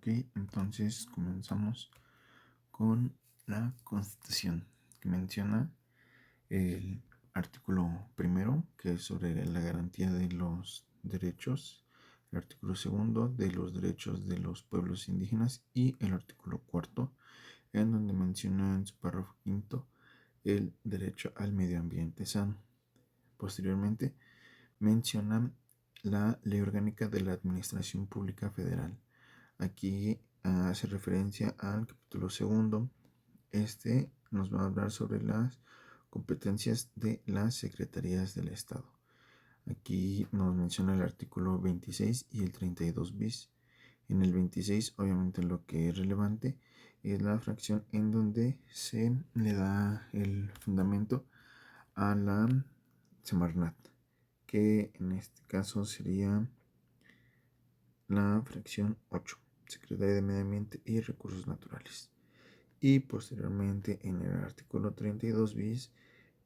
Ok, entonces comenzamos con la Constitución, que menciona el artículo primero, que es sobre la garantía de los derechos, el artículo segundo de los derechos de los pueblos indígenas y el artículo cuarto, en donde menciona en su párrafo quinto el derecho al medio ambiente sano. Posteriormente menciona la Ley Orgánica de la Administración Pública Federal. Aquí hace referencia al capítulo segundo. Este nos va a hablar sobre las competencias de las secretarías del Estado. Aquí nos menciona el artículo 26 y el 32 bis. En el 26, obviamente, lo que es relevante es la fracción en donde se le da el fundamento a la Semarnat, que en este caso sería la fracción 8, Secretaría de Medio Ambiente y Recursos Naturales. Y posteriormente en el artículo 32 bis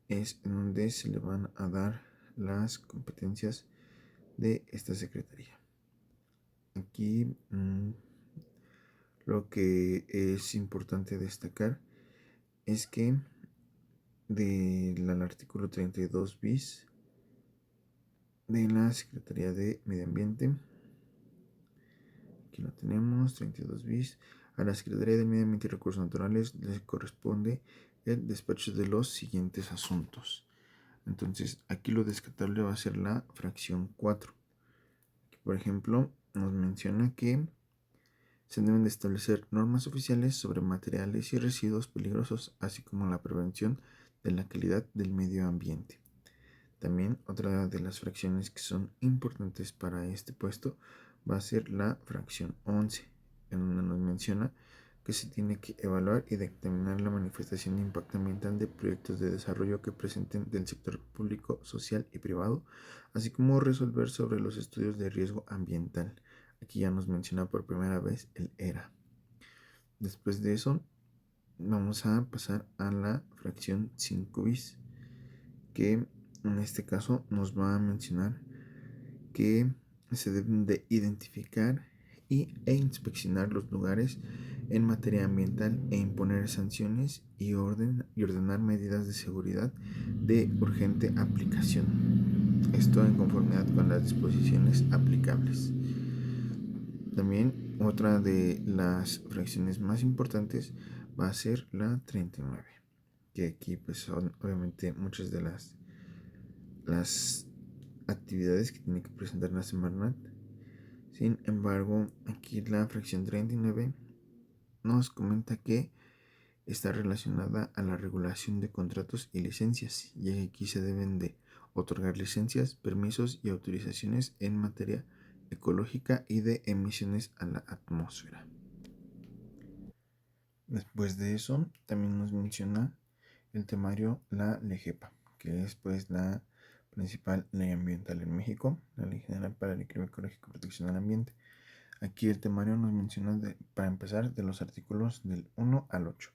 es en donde se le van a dar las competencias de esta secretaría. Aquí lo que es importante destacar es que del artículo 32 bis de la Secretaría de Medio Ambiente, aquí lo tenemos, 32 bis, a la Secretaría de Medio Ambiente y Recursos Naturales les corresponde el despacho de los siguientes asuntos. Entonces aquí lo descartable va a ser la fracción 4. Aquí, por ejemplo, nos menciona que se deben de establecer normas oficiales sobre materiales y residuos peligrosos, así como la prevención de la calidad del medio ambiente. También otra de las fracciones que son importantes para este puesto va a ser la fracción 11, en donde nos menciona que se tiene que evaluar y determinar la manifestación de impacto ambiental de proyectos de desarrollo que presenten del sector público, social y privado, así como resolver sobre los estudios de riesgo ambiental. Aquí ya nos menciona por primera vez el ERA. Después de eso, vamos a pasar a la fracción 5 bis, que en este caso nos va a mencionar que se deben de identificar e inspeccionar los lugares en materia ambiental e imponer sanciones y ordenar medidas de seguridad de urgente aplicación. Esto en conformidad con las disposiciones aplicables. También otra de las fracciones más importantes va a ser la 39, que aquí pues son obviamente muchas de las actividades que tiene que presentar la Semarnat. Sin embargo, aquí la fracción 39 nos comenta que está relacionada a la regulación de contratos y licencias, y aquí se deben de otorgar licencias, permisos y autorizaciones en materia ecológica y de emisiones a la atmósfera. Después de eso, también nos menciona el temario la LEGEPA, que es pues la principal ley ambiental en México, la Ley General para el Equilibrio Ecológico y Protección del Ambiente. Aquí el temario nos menciona, para empezar, de los artículos del 1 al 8.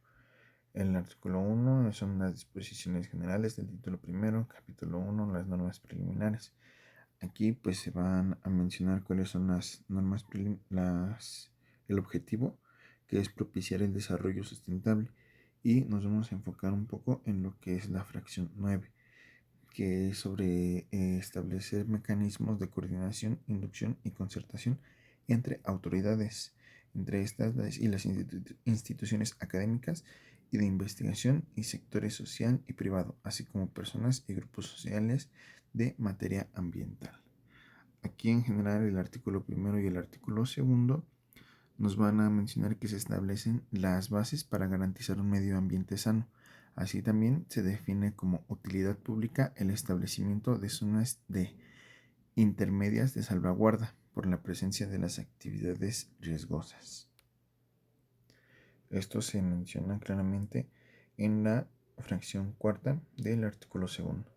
El artículo 1 son las disposiciones generales del título primero, capítulo 1, las normas preliminares. Aquí pues se van a mencionar cuáles son las normas preliminares, el objetivo, que es propiciar el desarrollo sustentable, y nos vamos a enfocar un poco en lo que es la fracción 9, que es sobre establecer mecanismos de coordinación, inducción y concertación entre autoridades, entre estas y las instituciones académicas y de investigación y sectores social y privado, así como personas y grupos sociales de materia ambiental. Aquí en general el artículo primero y el artículo segundo nos van a mencionar que se establecen las bases para garantizar un medio ambiente sano. Así también se define como utilidad pública el establecimiento de zonas de intermedias de salvaguarda por la presencia de las actividades riesgosas. Esto se menciona claramente en la fracción cuarta del artículo segundo,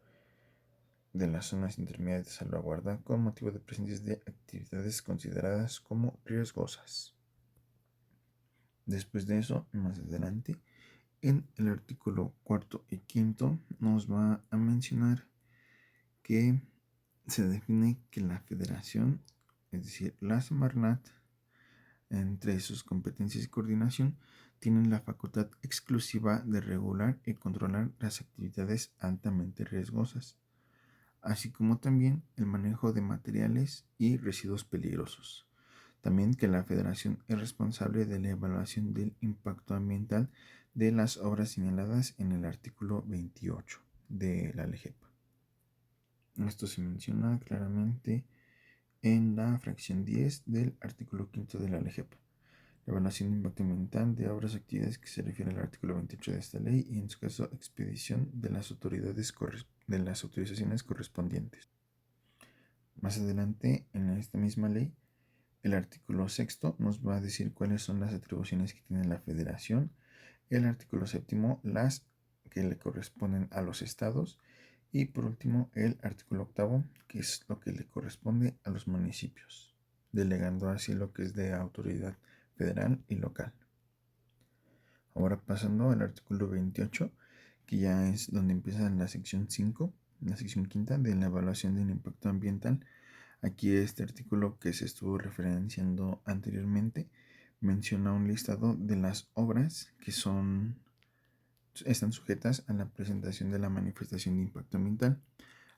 de las zonas intermedias de salvaguarda con motivo de presencia de actividades consideradas como riesgosas. Después de eso, más adelante, en el artículo cuarto y quinto nos va a mencionar que se define que la federación, es decir, la Semarnat, Entre sus competencias y coordinación, tienen la facultad exclusiva de regular y controlar las actividades altamente riesgosas, así como también el manejo de materiales y residuos peligrosos. También que la Federación es responsable de la evaluación del impacto ambiental de las obras señaladas en el artículo 28 de la LGEPA. Esto se menciona claramente en la fracción 10 del artículo 5 de la LGEPA. La evaluación de impacto ambiental de obras o actividades que se refiere al artículo 28 de esta ley y en su caso expedición de las autorizaciones correspondientes. Más adelante en esta misma ley, el artículo 6 nos va a decir cuáles son las atribuciones que tiene la Federación. El artículo 7, las que le corresponden a los estados. Y por último, el artículo 8, que es lo que le corresponde a los municipios, delegando así lo que es de autoridad federal y local. Ahora pasando al artículo 28, que ya es donde empieza la sección 5, la sección quinta de la evaluación del impacto ambiental. Aquí este artículo que se estuvo referenciando anteriormente menciona un listado de las obras que están sujetas a la presentación de la manifestación de impacto ambiental.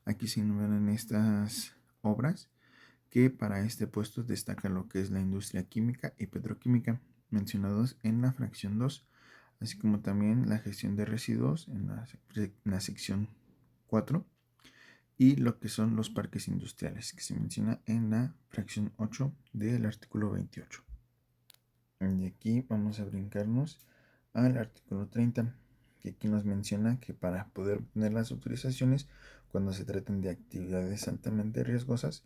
Aquí se enumeran estas obras que para este puesto destaca lo que es la industria química y petroquímica, mencionados en la fracción 2, así como también la gestión de residuos en la sección 4 y lo que son los parques industriales, que se menciona en la fracción 8 del artículo 28. Y aquí vamos a brincarnos al artículo 30, que aquí nos menciona que para poder obtener las autorizaciones cuando se traten de actividades altamente riesgosas,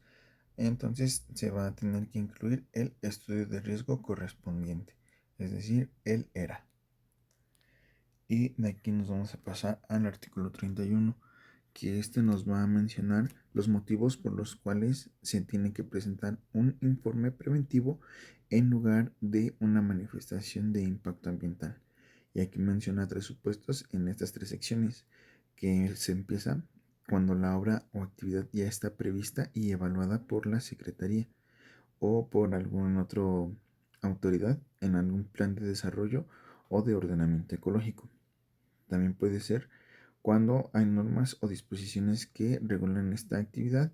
entonces se va a tener que incluir el estudio de riesgo correspondiente, es decir, el ERA. Y de aquí nos vamos a pasar al artículo 31, que este nos va a mencionar los motivos por los cuales se tiene que presentar un informe preventivo en lugar de una manifestación de impacto ambiental. Y aquí menciona 3 supuestos en estas 3 secciones, que se empieza cuando la obra o actividad ya está prevista y evaluada por la Secretaría o por alguna otra autoridad en algún plan de desarrollo o de ordenamiento ecológico. También puede ser cuando hay normas o disposiciones que regulan esta actividad,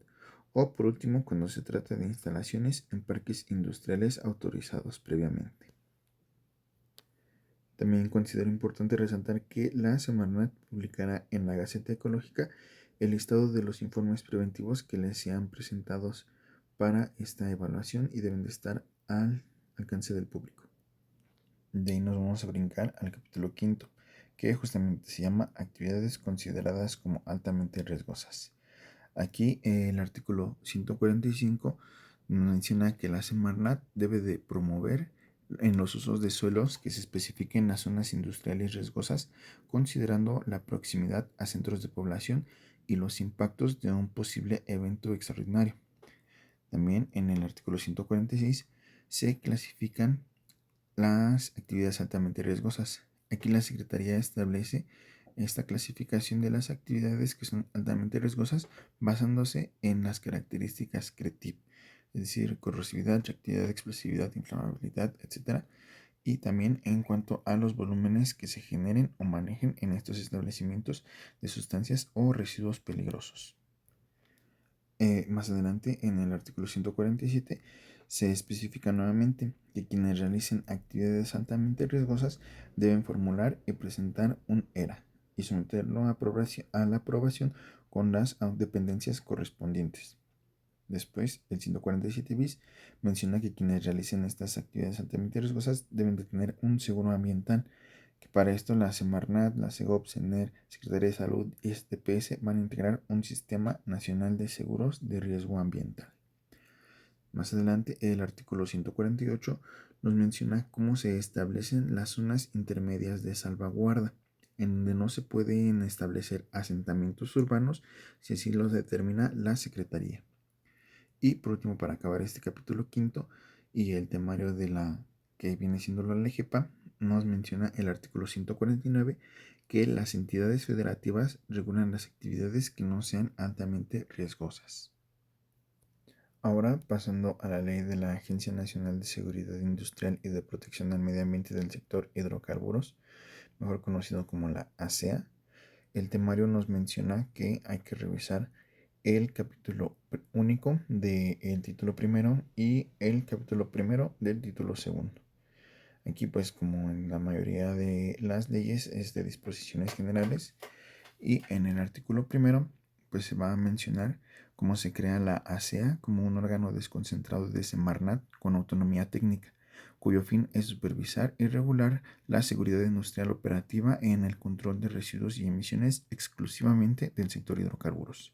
o por último cuando se trata de instalaciones en parques industriales autorizados previamente. También considero importante resaltar que la Semarnat publicará en la Gaceta Ecológica el listado de los informes preventivos que les sean presentados para esta evaluación y deben de estar al alcance del público. De ahí nos vamos a brincar al capítulo 5, que justamente se llama actividades consideradas como altamente riesgosas. Aquí el artículo 145 menciona que la Semarnat debe de promover en los usos de suelos que se especifiquen las zonas industriales riesgosas, considerando la proximidad a centros de población y los impactos de un posible evento extraordinario. También en el artículo 146 se clasifican las actividades altamente riesgosas. Aquí la Secretaría establece esta clasificación de las actividades que son altamente riesgosas basándose en las características CRETIP, es decir, corrosividad, reactividad, explosividad, inflamabilidad, etc. Y también en cuanto a los volúmenes que se generen o manejen en estos establecimientos de sustancias o residuos peligrosos. Más adelante, en el artículo 147, se especifica nuevamente que quienes realicen actividades altamente riesgosas deben formular y presentar un ERA y someterlo a la aprobación con las dependencias correspondientes. Después, el 147 bis menciona que quienes realicen estas actividades altamente riesgosas deben de tener un seguro ambiental, que para esto la Semarnat, la Segop, CENER, Secretaría de Salud y STPS van a integrar un sistema nacional de seguros de riesgo ambiental. Más adelante, el artículo 148 nos menciona cómo se establecen las zonas intermedias de salvaguarda, en donde no se pueden establecer asentamientos urbanos si así los determina la Secretaría. Y por último, para acabar este capítulo 5 y el temario de la que viene siendo la LGPA, nos menciona el artículo 149 que las entidades federativas regulan las actividades que no sean altamente riesgosas. Ahora, pasando a la ley de la Agencia Nacional de Seguridad Industrial y de Protección al Medio Ambiente del sector hidrocarburos, mejor conocido como la ASEA, el temario nos menciona que hay que revisar el capítulo único del título primero y el capítulo primero del título segundo. Aquí, pues, como en la mayoría de las leyes, es de disposiciones generales, y en el artículo primero pues se va a mencionar cómo se crea la ASEA como un órgano desconcentrado de Semarnat con autonomía técnica, cuyo fin es supervisar y regular la seguridad industrial operativa en el control de residuos y emisiones exclusivamente del sector hidrocarburos.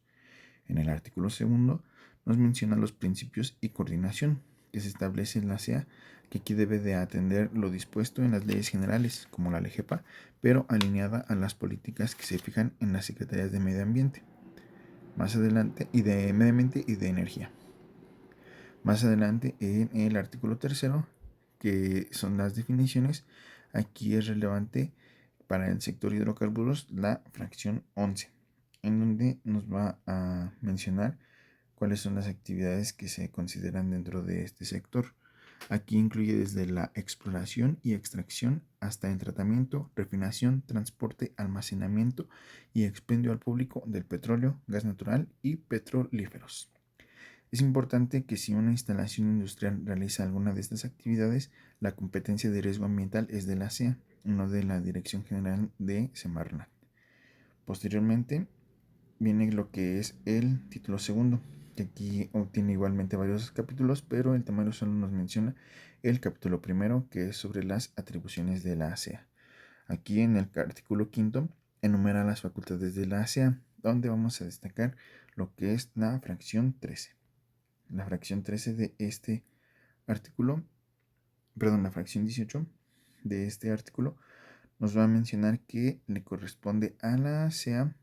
En el artículo segundo nos menciona los principios y coordinación que se establece en la ASEA, que aquí debe de atender lo dispuesto en las leyes generales, como la LEGEPA, pero alineada a las políticas que se fijan en las Secretarías de Medio Ambiente, más adelante, y de Medio Ambiente y de Energía. Más adelante, en el artículo tercero, que son las definiciones, aquí es relevante para el sector hidrocarburos la fracción 11, en donde nos va a mencionar cuáles son las actividades que se consideran dentro de este sector. Aquí incluye desde la exploración y extracción hasta el tratamiento, refinación, transporte, almacenamiento y expendio al público del petróleo, gas natural y petrolíferos. Es importante que si una instalación industrial realiza alguna de estas actividades, la competencia de riesgo ambiental es de la ASEA, no de la Dirección General de Semarnat. Posteriormente viene lo que es el título segundo, que aquí tiene igualmente varios capítulos, pero el temario solo nos menciona el capítulo primero, que es sobre las atribuciones de la ASEA. Aquí en el artículo quinto enumera las facultades de la ASEA, donde vamos a destacar lo que es la fracción 13. La fracción 13 de este artículo, perdón, la fracción 18 de este artículo nos va a mencionar que le corresponde a la ASEA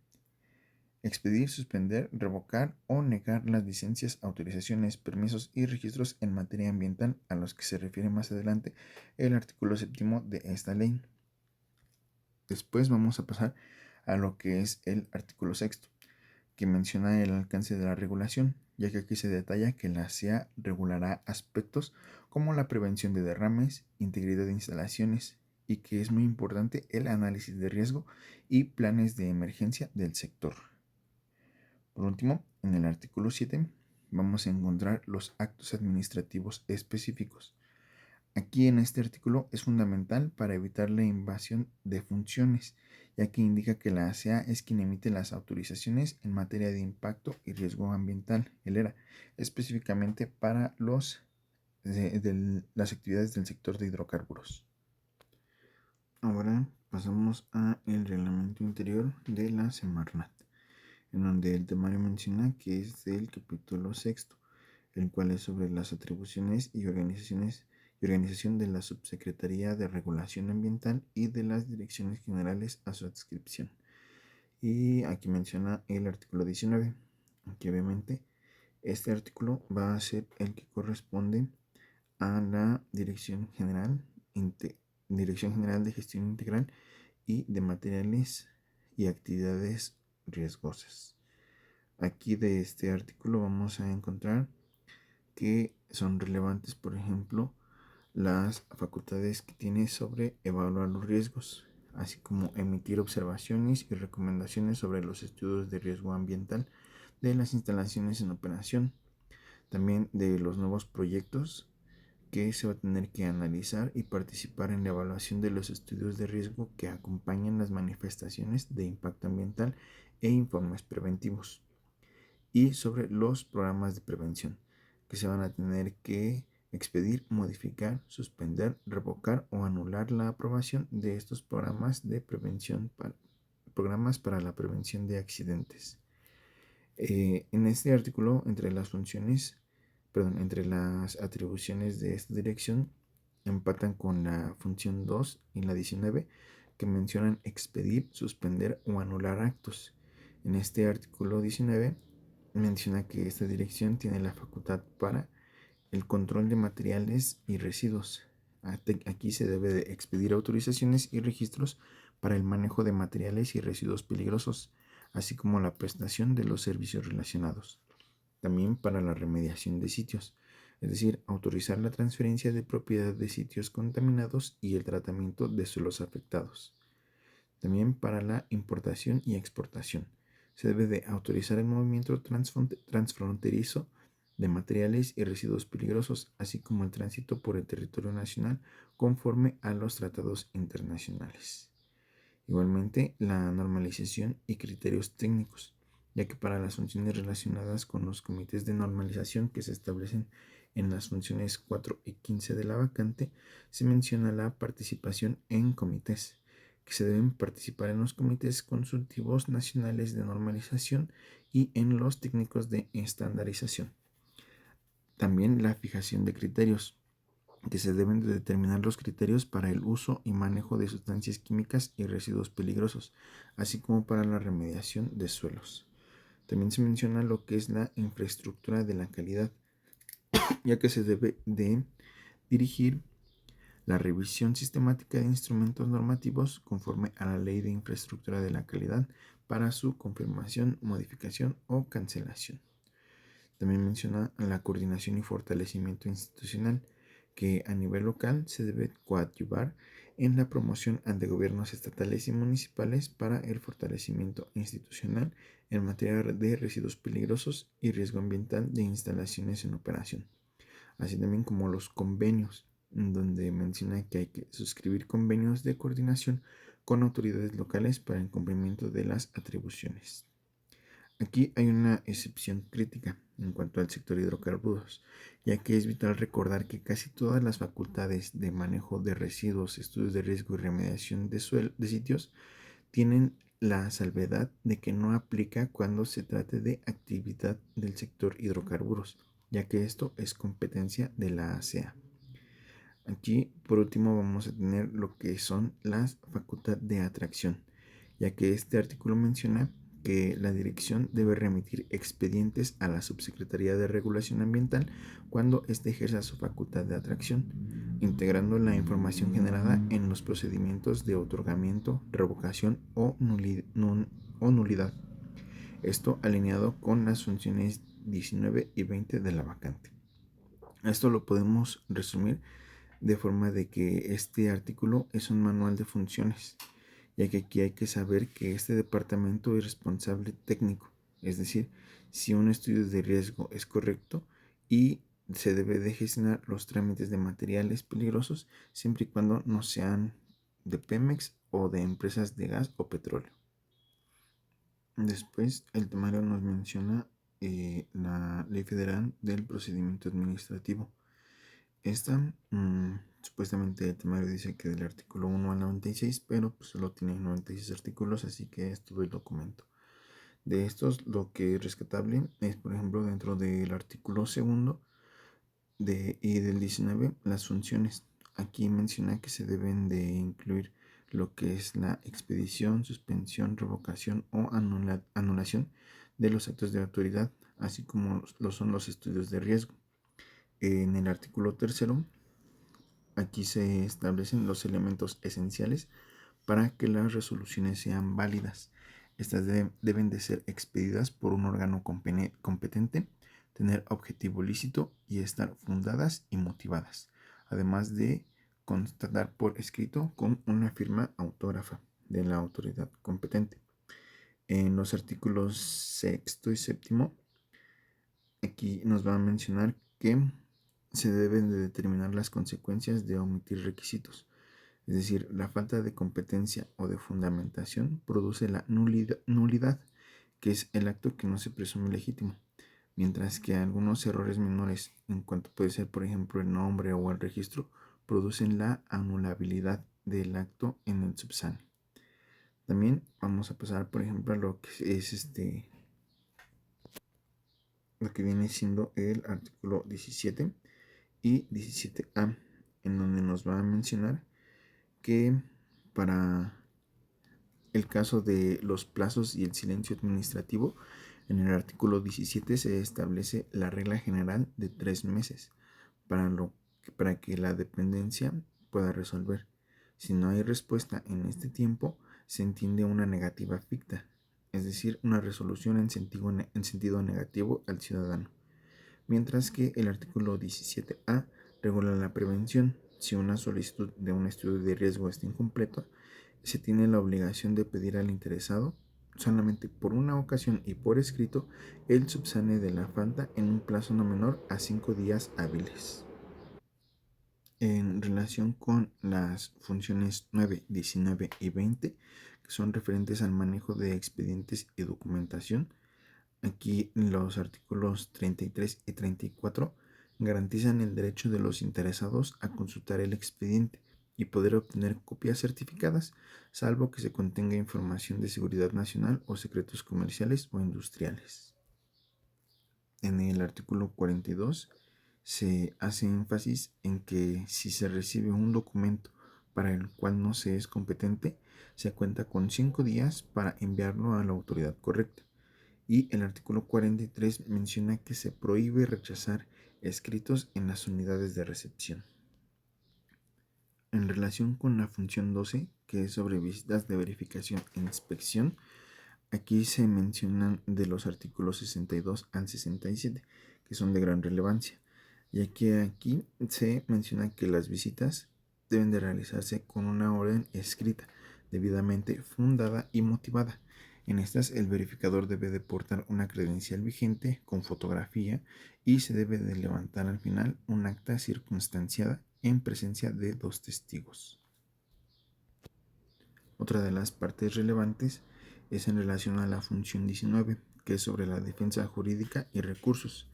expedir, suspender, revocar o negar las licencias, autorizaciones, permisos y registros en materia ambiental a los que se refiere más adelante el artículo séptimo de esta ley. Después vamos a pasar a lo que es el artículo sexto, que menciona el alcance de la regulación, ya que aquí se detalla que la ASEA regulará aspectos como la prevención de derrames, integridad de instalaciones y que es muy importante el análisis de riesgo y planes de emergencia del sector. Por último, en el artículo 7 vamos a encontrar los actos administrativos específicos. Aquí en este artículo es fundamental para evitar la invasión de funciones, ya que indica que la ASEA es quien emite las autorizaciones en materia de impacto y riesgo ambiental, el ERA, específicamente para las actividades del sector de hidrocarburos. Ahora pasamos a el reglamento interior de la Semarnat, en donde el temario menciona que es del capítulo sexto, el cual es sobre las atribuciones y organización de la Subsecretaría de Regulación Ambiental y de las direcciones generales a su adscripción. Y aquí menciona el artículo 19, que obviamente este artículo va a ser el que corresponde a la Dirección General de Gestión Integral y de Materiales y Actividades Riesgosas. Aquí de este artículo vamos a encontrar que son relevantes, por ejemplo, las facultades que tiene sobre evaluar los riesgos, así como emitir observaciones y recomendaciones sobre los estudios de riesgo ambiental de las instalaciones en operación, también de los nuevos proyectos que se va a tener que analizar y participar en la evaluación de los estudios de riesgo que acompañan las manifestaciones de impacto ambiental e informes preventivos, y sobre los programas de prevención que se van a tener que expedir, modificar, suspender, revocar o anular la aprobación de estos programas de prevención programas para la prevención de accidentes. En este artículo, entre las atribuciones de esta dirección, empatan con la función 2 y la 19, que mencionan expedir, suspender o anular actos. En este artículo 19 menciona que esta dirección tiene la facultad para el control de materiales y residuos. Aquí se debe de expedir autorizaciones y registros para el manejo de materiales y residuos peligrosos, así como la prestación de los servicios relacionados. también para la remediación de sitios, es decir, autorizar la transferencia de propiedad de sitios contaminados y el tratamiento de suelos afectados. También para la importación y exportación. Se debe de autorizar el movimiento transfronterizo de materiales y residuos peligrosos, así como el tránsito por el territorio nacional conforme a los tratados internacionales. Igualmente, la normalización y criterios técnicos, ya que para las funciones relacionadas con los comités de normalización que se establecen en las funciones 4 y 15 de la vacante, se menciona la participación en comités, que se deben participar en los comités consultivos nacionales de normalización y en los técnicos de estandarización. También la fijación de criterios, que se deben de determinar los criterios para el uso y manejo de sustancias químicas y residuos peligrosos, así como para la remediación de suelos. También se menciona lo que es la infraestructura de la calidad, ya que se debe de dirigir la revisión sistemática de instrumentos normativos conforme a la Ley de Infraestructura de la Calidad para su confirmación, modificación o cancelación. También menciona la coordinación y fortalecimiento institucional, que a nivel local se debe coadyuvar en la promoción ante gobiernos estatales y municipales para el fortalecimiento institucional en materia de residuos peligrosos y riesgo ambiental de instalaciones en operación, así también como los convenios, donde menciona que hay que suscribir convenios de coordinación con autoridades locales para el cumplimiento de las atribuciones. Aquí hay una excepción crítica en cuanto al sector hidrocarburos, ya que es vital recordar que casi todas las facultades de manejo de residuos, estudios de riesgo y remediación de sitios tienen la salvedad de que no aplica cuando se trate de actividad del sector hidrocarburos, ya que esto es competencia de la ASEA. Aquí, por último, vamos a tener lo que son las facultades de atracción, ya que este artículo menciona que la dirección debe remitir expedientes a la Subsecretaría de Regulación Ambiental cuando éste ejerza su facultad de atracción, integrando la información generada en los procedimientos de otorgamiento, revocación o nulidad. Esto alineado con las funciones 19 y 20 de la vacante. Esto lo podemos resumir de forma de que este artículo es un manual de funciones, ya que aquí hay que saber que este departamento es responsable técnico, es decir, si un estudio de riesgo es correcto y se debe de gestionar los trámites de materiales peligrosos siempre y cuando no sean de Pemex o de empresas de gas o petróleo. Después el temario nos menciona la Ley Federal del Procedimiento Administrativo. Esta, supuestamente el temario dice que del artículo 1 al 96, pero pues solo tiene 96 artículos, así que es todo el documento. De estos, lo que es rescatable es, por ejemplo, dentro del artículo segundo y del 19, las funciones. Aquí menciona que se deben de incluir lo que es la expedición, suspensión, revocación o anulación de los actos de autoridad, así como lo son los estudios de riesgo. En el artículo tercero, aquí se establecen los elementos esenciales para que las resoluciones sean válidas. Estas deben de ser expedidas por un órgano competente, tener objetivo lícito y estar fundadas y motivadas, además de constatar por escrito con una firma autógrafa de la autoridad competente. En los artículos sexto y séptimo, aquí nos va a mencionar que se deben de determinar las consecuencias de omitir requisitos. Es decir, la falta de competencia o de fundamentación produce la nulidad, que es el acto que no se presume legítimo, mientras que algunos errores menores, en cuanto puede ser por ejemplo el nombre o el registro, producen la anulabilidad del acto en el subsane. También vamos a pasar por ejemplo a lo que es lo que viene siendo el artículo 17 y 17A, en donde nos va a mencionar que para el caso de los plazos y el silencio administrativo, en el artículo 17 se establece la regla general de 3 meses para que la dependencia pueda resolver. Si no hay respuesta en este tiempo, se entiende una negativa ficta, es decir, una resolución en sentido negativo al ciudadano. Mientras que el artículo 17A regula la prevención. Si una solicitud de un estudio de riesgo está incompleto, se tiene la obligación de pedir al interesado, solamente por una ocasión y por escrito, el subsane de la falta en un plazo no menor a 5 días hábiles. En relación con las funciones 9, 19 y 20, que son referentes al manejo de expedientes y documentación, aquí los artículos 33 y 34 garantizan el derecho de los interesados a consultar el expediente y poder obtener copias certificadas, salvo que se contenga información de seguridad nacional o secretos comerciales o industriales. En el artículo 42 se hace énfasis en que si se recibe un documento para el cual no se es competente, se cuenta con 5 días para enviarlo a la autoridad correcta. Y el artículo 43 menciona que se prohíbe rechazar escritos en las unidades de recepción. En relación con la función 12, que es sobre visitas de verificación e inspección, aquí se mencionan de los artículos 62 al 67, que son de gran relevancia, ya que aquí se menciona que las visitas deben de realizarse con una orden escrita, debidamente fundada y motivada. En estas, el verificador debe de portar una credencial vigente con fotografía y se debe de levantar al final un acta circunstanciada en presencia de 2 testigos. Otra de las partes relevantes es en relación a la función 19, que es sobre la defensa jurídica y recursos.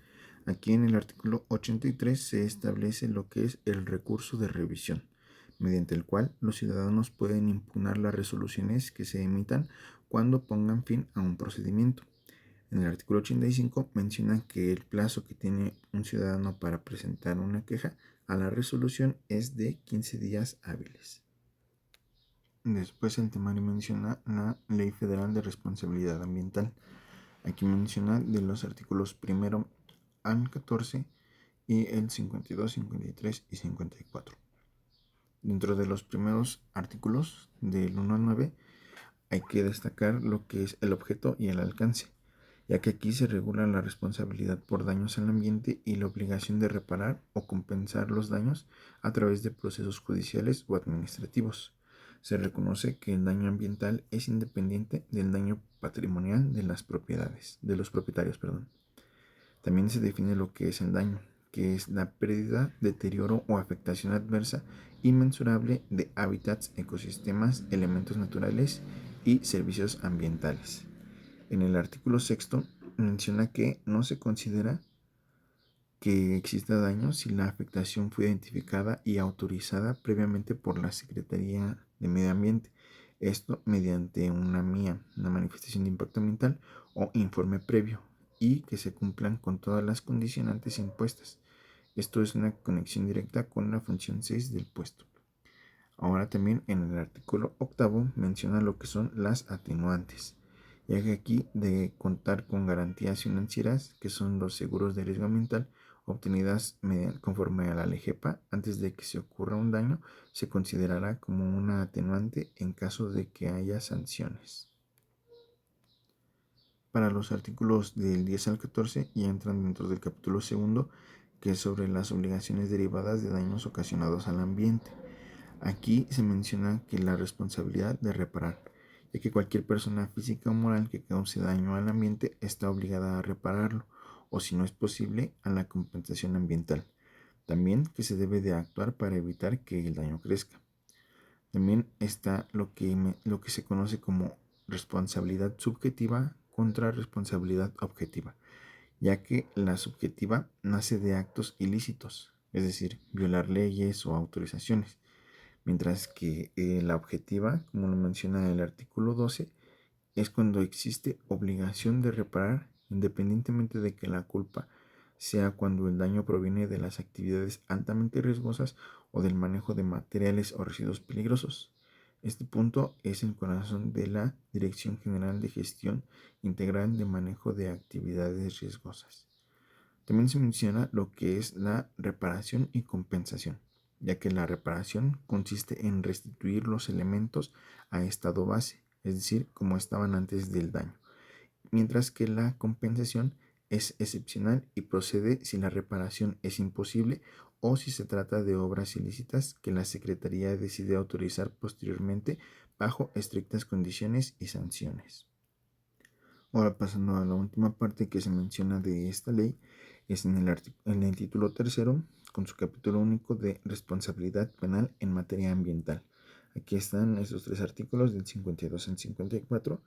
Aquí en el artículo 83 se establece lo que es el recurso de revisión, mediante el cual los ciudadanos pueden impugnar las resoluciones que se emitan cuando pongan fin a un procedimiento. En el artículo 85 menciona que el plazo que tiene un ciudadano para presentar una queja a la resolución es de 15 días hábiles. Después el temario menciona la Ley Federal de Responsabilidad Ambiental. Aquí menciona de los artículos 1 al 14 y el 52, 53 y 54. Dentro de los primeros artículos del 1 al 9 hay que destacar lo que es el objeto y el alcance, ya que aquí se regula la responsabilidad por daños al ambiente y la obligación de reparar o compensar los daños a través de procesos judiciales o administrativos. Se reconoce que el daño ambiental es independiente del daño patrimonial de los propietarios. También se define lo que es el daño, que es la pérdida, deterioro o afectación adversa inmensurable de hábitats, ecosistemas, elementos naturales y servicios ambientales. En el artículo 6 menciona que no se considera que exista daño si la afectación fue identificada y autorizada previamente por la Secretaría de Medio Ambiente. Esto mediante una manifestación de impacto ambiental o informe previo, y que se cumplan con todas las condicionantes impuestas. Esto es una conexión directa con la función 6 del puesto. Ahora también en el artículo 8 menciona lo que son las atenuantes, ya que aquí de contar con garantías financieras, que son los seguros de riesgo ambiental obtenidas conforme a la LEGEPA antes de que se ocurra un daño, se considerará como una atenuante en caso de que haya sanciones. Para los artículos del 10 al 14 ya entran dentro del capítulo 2, que es sobre las obligaciones derivadas de daños ocasionados al ambiente. Aquí se menciona que la responsabilidad de reparar, ya que cualquier persona física o moral que cause daño al ambiente está obligada a repararlo, o si no es posible, a la compensación ambiental. También que se debe de actuar para evitar que el daño crezca. También está lo que se conoce como responsabilidad subjetiva contra responsabilidad objetiva, ya que la subjetiva nace de actos ilícitos, es decir, violar leyes o autorizaciones, mientras que la objetiva, como lo menciona el artículo 12, es cuando existe obligación de reparar independientemente de que la culpa sea cuando el daño proviene de las actividades altamente riesgosas o del manejo de materiales o residuos peligrosos. Este punto es el corazón de la Dirección General de Gestión Integral de Manejo de Actividades Riesgosas. También se menciona lo que es la reparación y compensación, ya que la reparación consiste en restituir los elementos a estado base, es decir, como estaban antes del daño, mientras que la compensación es excepcional y procede si la reparación es imposible o si se trata de obras ilícitas que la Secretaría decide autorizar posteriormente bajo estrictas condiciones y sanciones. Ahora pasando a la última parte que se menciona de esta ley, es en el título tercero, con su capítulo único de responsabilidad penal en materia ambiental. Aquí están estos 3 artículos del 52 al 54,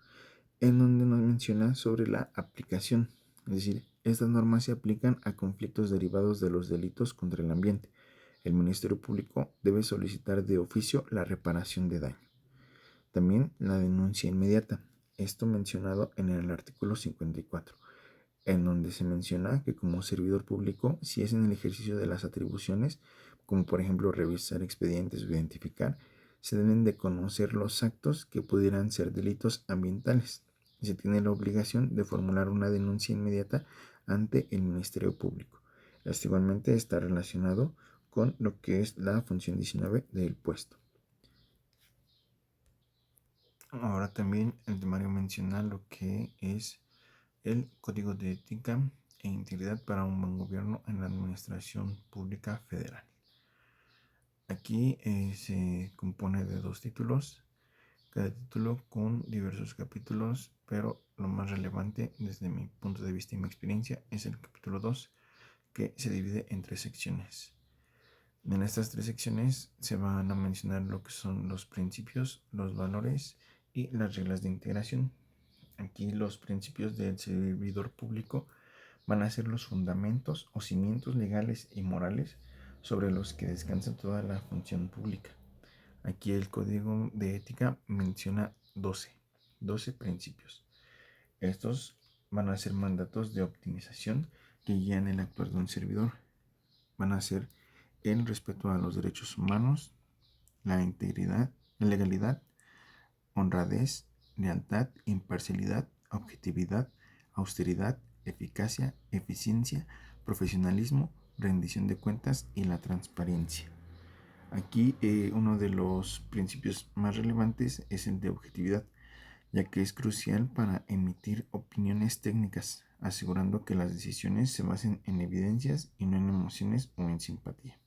en donde nos menciona sobre la aplicación. Es decir, estas normas se aplican a conflictos derivados de los delitos contra el ambiente. El Ministerio Público debe solicitar de oficio la reparación de daño. También la denuncia inmediata. Esto mencionado en el artículo 54, en donde se menciona que como servidor público, si es en el ejercicio de las atribuciones, como por ejemplo revisar expedientes o identificar, se deben de conocer los actos que pudieran ser delitos ambientales y se tiene la obligación de formular una denuncia inmediata ante el Ministerio Público. Esto igualmente está relacionado con lo que es la función 19 del puesto. Ahora también el temario menciona lo que es el Código de Ética e Integridad para un buen gobierno en la Administración Pública Federal. Aquí se compone de 2 títulos, cada título con diversos capítulos, pero lo más relevante desde mi punto de vista y mi experiencia es el capítulo 2, que se divide en 3 secciones. En estas 3 secciones se van a mencionar lo que son los principios, los valores y las reglas de integración. Aquí los principios del servidor público van a ser los fundamentos o cimientos legales y morales sobre los que descansa toda la función pública. Aquí el Código de Ética menciona 12 principios. Estos van a ser mandatos de optimización que guían el actuar de un servidor. Van a ser el respeto a los derechos humanos, la integridad, la legalidad, honradez, lealtad, imparcialidad, objetividad, austeridad, eficacia, eficiencia, profesionalismo, rendición de cuentas y la transparencia. Aquí uno de los principios más relevantes es el de objetividad, ya que es crucial para emitir opiniones técnicas, asegurando que las decisiones se basen en evidencias y no en emociones o en simpatía.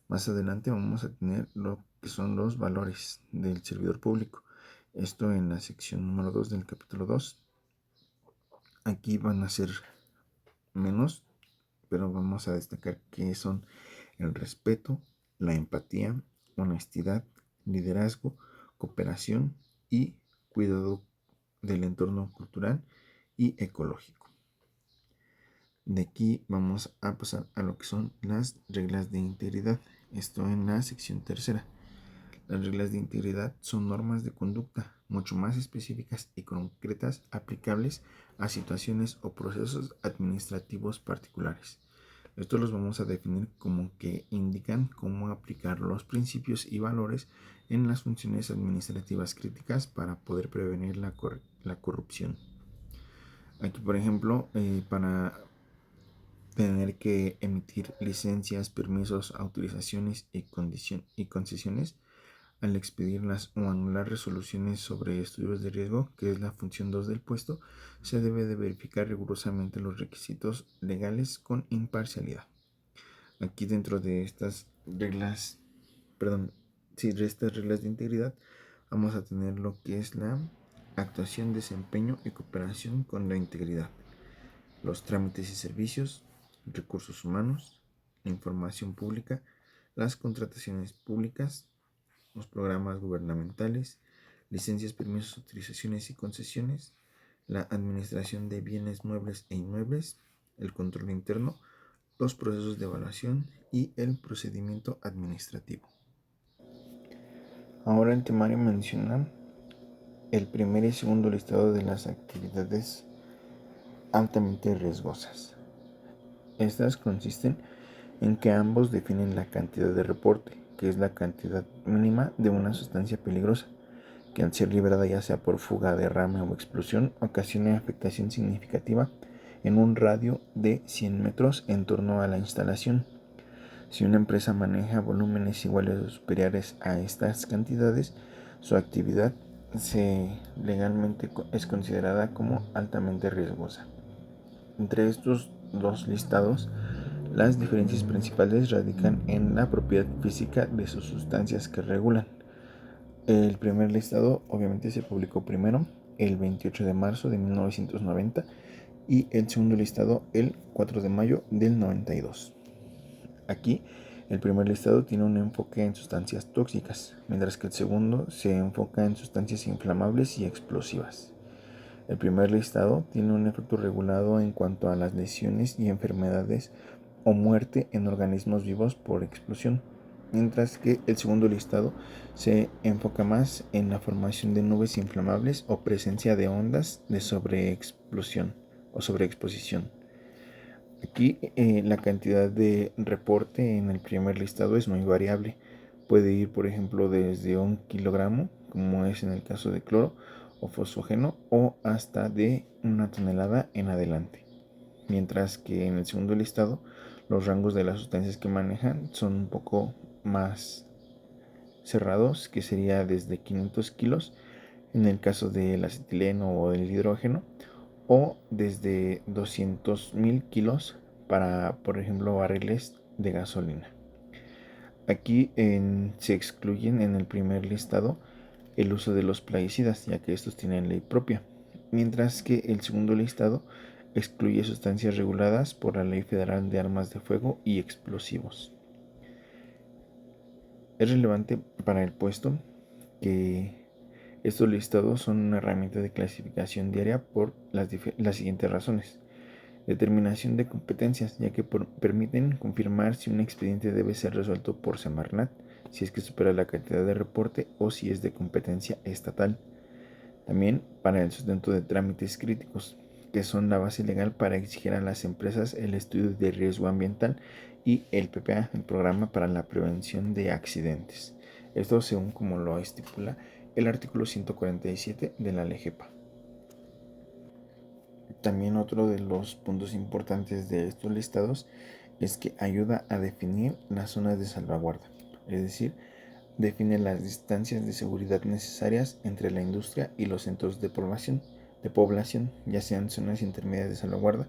Más adelante vamos a tener lo que son los valores del servidor público. Esto en la sección número 2 del capítulo 2. Aquí van a ser menos, pero vamos a destacar que son el respeto, la empatía, honestidad, liderazgo, cooperación y cuidado del entorno cultural y ecológico. De aquí vamos a pasar a lo que son las reglas de integridad. Esto en la sección tercera. Las reglas de integridad son normas de conducta mucho más específicas y concretas aplicables a situaciones o procesos administrativos particulares. Estos los vamos a definir como que indican cómo aplicar los principios y valores en las funciones administrativas críticas para poder prevenir la corrupción. Aquí, por ejemplo, para tener que emitir licencias, permisos, autorizaciones y concesiones, al expedirlas o anular resoluciones sobre estudios de riesgo, que es la función 2 del puesto, se debe de verificar rigurosamente los requisitos legales con imparcialidad. Aquí dentro de estas reglas, de estas reglas de integridad, vamos a tener lo que es la actuación, desempeño y cooperación con la integridad, los trámites y servicios, recursos humanos, la información pública, las contrataciones públicas, los programas gubernamentales, licencias, permisos, autorizaciones y concesiones, la administración de bienes muebles e inmuebles, el control interno, los procesos de evaluación y el procedimiento administrativo. Ahora el temario menciona el primer y segundo listado de las actividades altamente riesgosas. Estas consisten en que ambos definen la cantidad de reporte, que es la cantidad mínima de una sustancia peligrosa, que al ser liberada ya sea por fuga, derrame o explosión, ocasiona afectación significativa en un radio de 100 metros en torno a la instalación. Si una empresa maneja volúmenes iguales o superiores a estas cantidades, su actividad legalmente es considerada como altamente riesgosa. Entre estos dos listados, las diferencias principales radican en la propiedad física de sus sustancias que regulan. El primer listado obviamente se publicó primero, el 28 de marzo de 1990, y el segundo listado el 4 de mayo del 92. Aquí, el primer listado tiene un enfoque en sustancias tóxicas, mientras que el segundo se enfoca en sustancias inflamables y explosivas. El primer listado tiene un efecto regulado en cuanto a las lesiones y enfermedades o muerte en organismos vivos por explosión, mientras que el segundo listado se enfoca más en la formación de nubes inflamables o presencia de ondas de sobreexplosión o sobreexposición. Aquí la cantidad de reporte en el primer listado es muy variable. Puede ir, por ejemplo, desde 1 kilogramo, como es en el caso de cloro o fosfógeno, o hasta de 1 tonelada en adelante. Mientras que en el segundo listado, los rangos de las sustancias que manejan son un poco más cerrados, que sería desde 500 kilos en el caso del acetileno o del hidrógeno, o desde 200.000 kilos para, por ejemplo, barriles de gasolina. Aquí se excluyen en el primer listado el uso de los plaguicidas, ya que estos tienen ley propia, mientras que el segundo listado excluye sustancias reguladas por la Ley Federal de Armas de Fuego y Explosivos. Es relevante para el puesto que estos listados son una herramienta de clasificación diaria por las siguientes razones. Determinación de competencias, ya que permiten confirmar si un expediente debe ser resuelto por Semarnat, si es que supera la cantidad de reporte o si es de competencia estatal. También para el sustento de trámites críticos, que son la base legal para exigir a las empresas el estudio de riesgo ambiental y el PPA, el Programa para la Prevención de Accidentes. Esto según como lo estipula el artículo 147 de la LGEPA. También otro de los puntos importantes de estos listados es que ayuda a definir las zonas de salvaguarda, es decir, define las distancias de seguridad necesarias entre la industria y los centros de población, ya sean zonas intermedias de salvaguarda,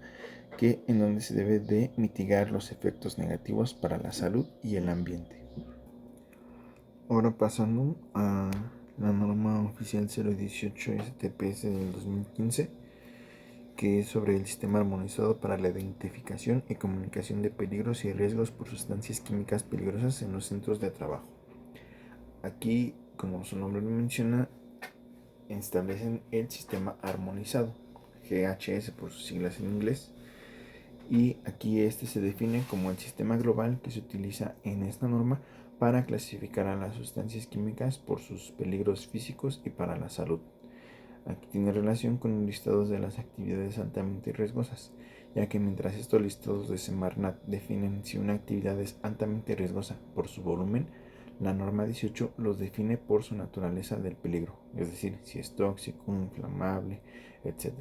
que en donde se debe de mitigar los efectos negativos para la salud y el ambiente. Ahora pasando a la norma oficial 018 STPS del 2015, que es sobre el sistema armonizado para la identificación y comunicación de peligros y riesgos por sustancias químicas peligrosas en los centros de trabajo. Aquí, como su nombre lo menciona, establecen el sistema armonizado, GHS por sus siglas en inglés, y aquí este se define como el sistema global que se utiliza en esta norma para clasificar a las sustancias químicas por sus peligros físicos y para la salud. Aquí tiene relación con los listados de las actividades altamente riesgosas, ya que mientras estos listados de Semarnat definen si una actividad es altamente riesgosa por su volumen, la norma 18 los define por su naturaleza del peligro, es decir, si es tóxico, inflamable, etc.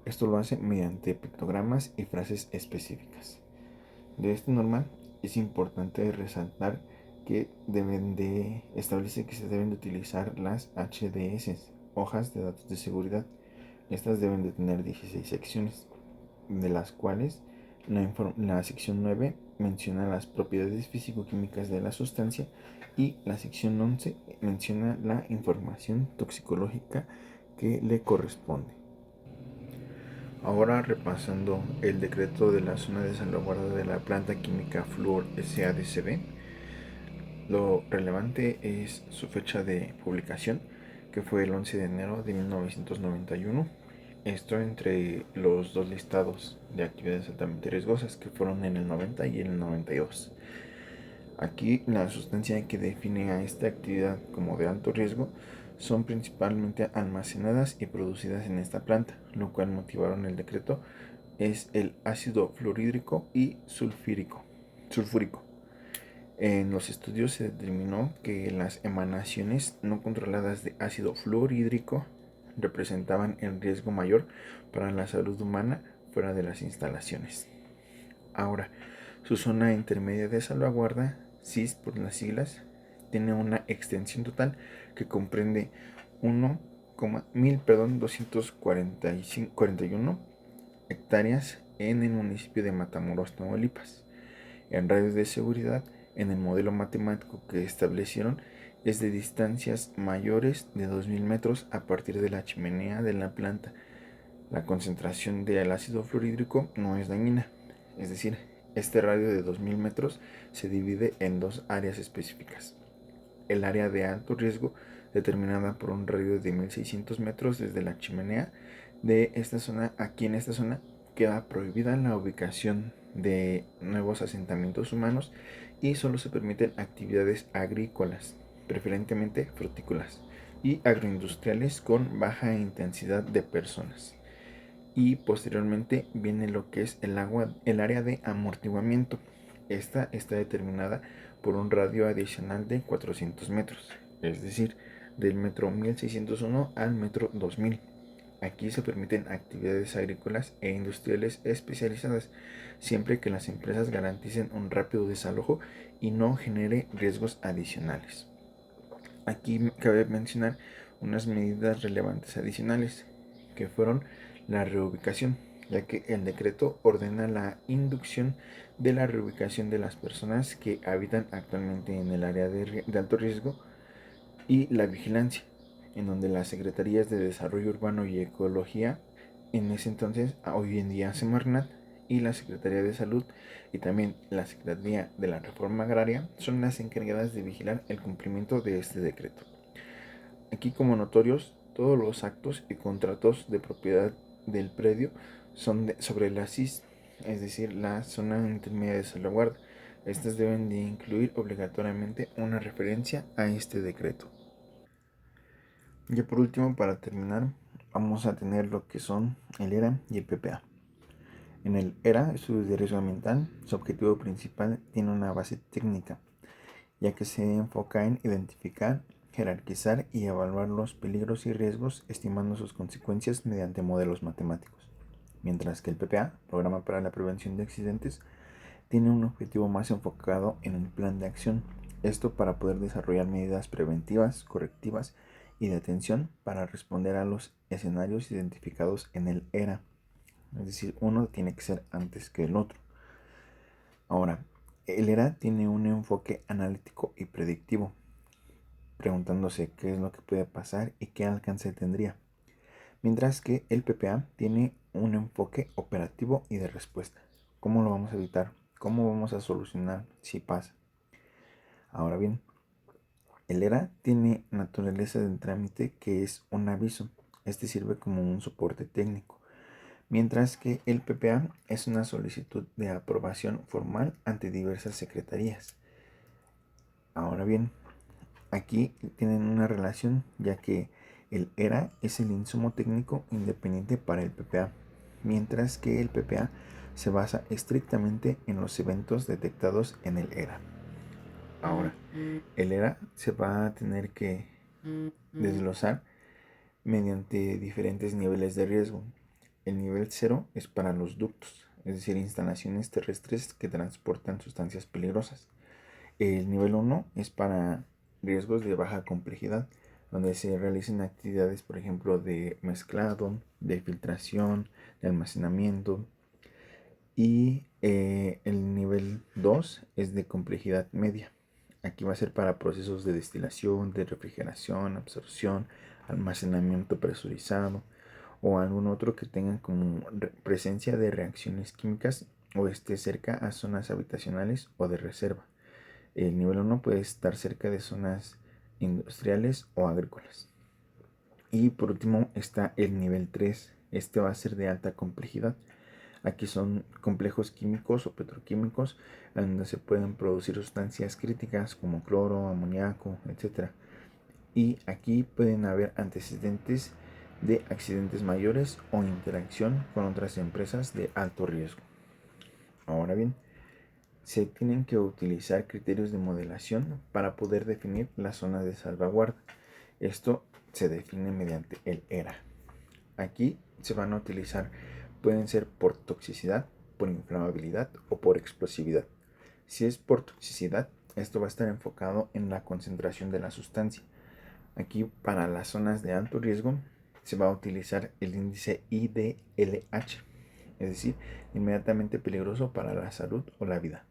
Esto lo hace mediante pictogramas y frases específicas. De esta norma es importante resaltar que establece que se deben de utilizar las HDS, hojas de datos de seguridad. Estas deben de tener 16 secciones, de las cuales la sección 9 menciona las propiedades físico-químicas de la sustancia y la sección 11 menciona la información toxicológica que le corresponde. Ahora repasando el decreto de la zona de salvaguarda de la planta química Fluor SADCB, lo relevante es su fecha de publicación, que fue el 11 de enero de 1991. Esto entre los dos listados de actividades altamente riesgosas que fueron en el 90 y en el 92. Aquí la sustancia que define a esta actividad como de alto riesgo son principalmente almacenadas y producidas en esta planta, lo cual motivaron el decreto es el ácido fluorhídrico y sulfúrico. En los estudios se determinó que las emanaciones no controladas de ácido fluorhídrico representaban el riesgo mayor para la salud humana fuera de las instalaciones. Ahora, su zona intermedia de salvaguarda, CIS por las siglas, tiene una extensión total que comprende 241 hectáreas en el municipio de Matamoros, Tamaulipas. En radios de seguridad, en el modelo matemático que establecieron, es de distancias mayores de 2000 metros a partir de la chimenea de la planta. La concentración del ácido fluorhídrico no es dañina, es decir, este radio de 2000 metros se divide en dos áreas específicas. El área de alto riesgo, determinada por un radio de 1600 metros desde la chimenea de esta zona. Aquí en esta zona queda prohibida la ubicación de nuevos asentamientos humanos y solo se permiten actividades agrícolas, preferentemente frutícolas, y agroindustriales con baja intensidad de personas. Y posteriormente viene lo que es el área de amortiguamiento. Esta está determinada por un radio adicional de 400 metros, es decir, del metro 1601 al metro 2000. Aquí se permiten actividades agrícolas e industriales especializadas, siempre que las empresas garanticen un rápido desalojo y no genere riesgos adicionales. Aquí cabe mencionar unas medidas relevantes adicionales, que fueron la reubicación, ya que el decreto ordena la inducción de la reubicación de las personas que habitan actualmente en el área de alto riesgo, y la vigilancia, en donde las Secretarías de Desarrollo Urbano y Ecología, en ese entonces, hoy en día Semarnat, y la Secretaría de Salud y también la Secretaría de la Reforma Agraria son las encargadas de vigilar el cumplimiento de este decreto. Aquí, como notorios, todos los actos y contratos de propiedad del predio son sobre la CIS, es decir, la zona intermedia de salvaguarda. Estas deben de incluir obligatoriamente una referencia a este decreto. Y por último, para terminar, vamos a tener lo que son el ERA y el PPA. En el ERA, Estudios de Riesgo Ambiental, su objetivo principal tiene una base técnica, ya que se enfoca en identificar, jerarquizar y evaluar los peligros y riesgos, estimando sus consecuencias mediante modelos matemáticos. Mientras que el PPA, Programa para la Prevención de Accidentes, tiene un objetivo más enfocado en el plan de acción, esto para poder desarrollar medidas preventivas, correctivas y de atención para responder a los escenarios identificados en el ERA. Es decir, uno tiene que ser antes que el otro. Ahora, el ERA tiene un enfoque analítico y predictivo, preguntándose qué es lo que puede pasar y qué alcance tendría. Mientras que el PPA tiene un enfoque operativo y de respuesta. ¿Cómo lo vamos a evitar? ¿Cómo vamos a solucionar si pasa? Ahora bien, el ERA tiene naturaleza de trámite, que es un aviso. Este sirve como un soporte técnico, mientras que el PPA es una solicitud de aprobación formal ante diversas secretarías. Ahora bien, aquí tienen una relación, ya que el ERA es el insumo técnico independiente para el PPA, mientras que el PPA se basa estrictamente en los eventos detectados en el ERA. Ahora, el ERA se va a tener que desglosar mediante diferentes niveles de riesgo. El nivel 0 es para los ductos, es decir, instalaciones terrestres que transportan sustancias peligrosas. El nivel 1 es para riesgos de baja complejidad, donde se realicen actividades, por ejemplo, de mezclado, de filtración, de almacenamiento. Y el nivel 2 es de complejidad media. Aquí va a ser para procesos de destilación, de refrigeración, absorción, almacenamiento presurizado o algún otro que tenga como presencia de reacciones químicas o esté cerca a zonas habitacionales o de reserva. El nivel 1 puede estar cerca de zonas industriales o agrícolas. Y por último está el nivel 3. Este va a ser de alta complejidad. Aquí son complejos químicos o petroquímicos donde se pueden producir sustancias críticas como cloro, amoníaco, etc. Y aquí pueden haber antecedentes de accidentes mayores o interacción con otras empresas de alto riesgo. Ahora bien, se tienen que utilizar criterios de modelación para poder definir las zonas de salvaguarda. Esto se define mediante el ERA. Aquí se van a utilizar, pueden ser por toxicidad, por inflamabilidad o por explosividad. Si es por toxicidad, esto va a estar enfocado en la concentración de la sustancia. Aquí para las zonas de alto riesgo se va a utilizar el índice IDLH, es decir, inmediatamente peligroso para la salud o la vida.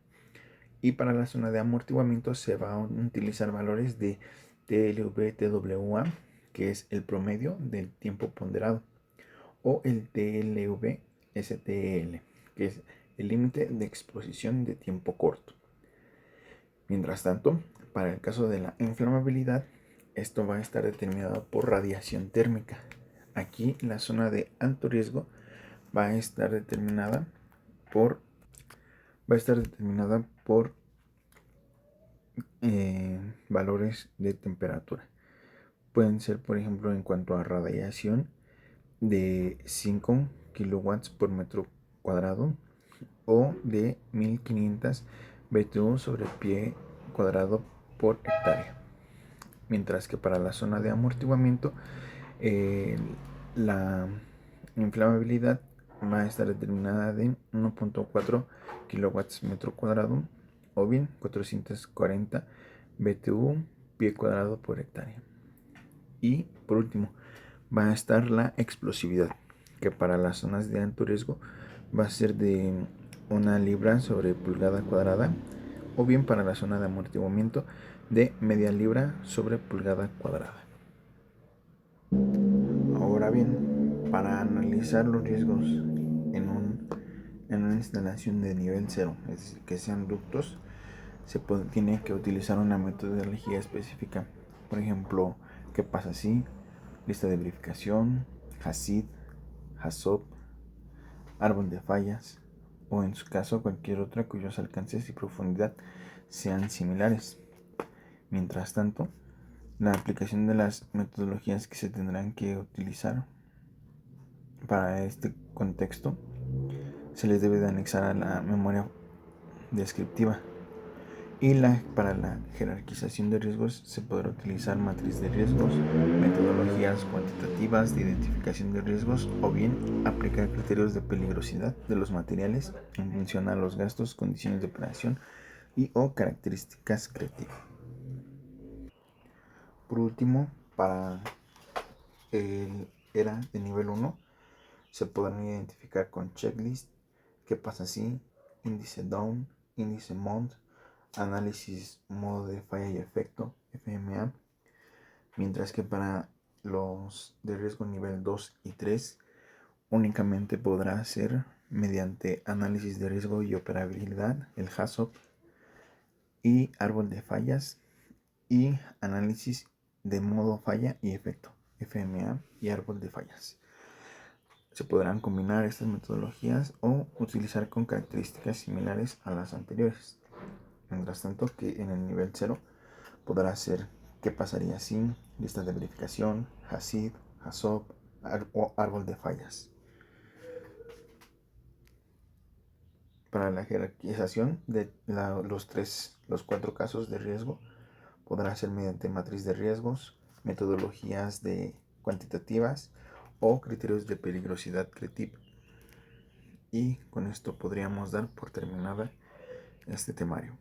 Y para la zona de amortiguamiento se van a utilizar valores de TLV-TWA, que es el promedio del tiempo ponderado, o el TLV-STL, que es el límite de exposición de tiempo corto. Mientras tanto, para el caso de la inflamabilidad, esto va a estar determinado por radiación térmica. Aquí la zona de alto riesgo va a estar determinada por valores de temperatura. Pueden ser, por ejemplo, en cuanto a radiación de 5 kilowatts por metro cuadrado o de 1500 BTU sobre pie cuadrado por hectárea. Mientras que para la zona de amortiguamiento, la inflamabilidad va a estar determinada de 1.4 kilowatts metro cuadrado o bien 440 BTU pie cuadrado por hectárea. Y por último va a estar la explosividad, que para las zonas de alto riesgo va a ser de 1 libra sobre pulgada cuadrada, o bien para la zona de amortiguamiento de media libra sobre pulgada cuadrada. Ahora bien, para analizar los riesgos en una instalación de nivel 0, es decir, que sean ductos, tiene que utilizar una metodología específica. Por ejemplo, ¿qué pasa si? Lista de verificación, HACCP, HACCP, árbol de fallas, o en su caso cualquier otra cuyos alcances y profundidad sean similares. Mientras tanto, la aplicación de las metodologías que se tendrán que utilizar para este contexto se les debe de anexar a la memoria descriptiva. Y para la jerarquización de riesgos se podrá utilizar matriz de riesgos, metodologías cuantitativas de identificación de riesgos, o bien aplicar criterios de peligrosidad de los materiales en función a los gastos, condiciones de operación y o características creativas. Por último, para el ERA de nivel 1 se podrán identificar con checklist, qué pasa si, índice down, índice mount, análisis modo de falla y efecto, FMA, mientras que para los de riesgo nivel 2 y 3 únicamente podrá ser mediante análisis de riesgo y operabilidad, el HACCP, y árbol de fallas, y análisis de modo falla y efecto, FMA y árbol de fallas. Se podrán combinar estas metodologías o utilizar con características similares a las anteriores. Mientras tanto, que en el nivel 0 podrá ser qué pasaría si, lista de verificación, HACCP, HACCP o árbol de fallas. Para la jerarquización de los 4 casos de riesgo podrá ser mediante matriz de riesgos, metodologías cuantitativas o criterios de peligrosidad CRETIP. Y con esto podríamos dar por terminada este temario.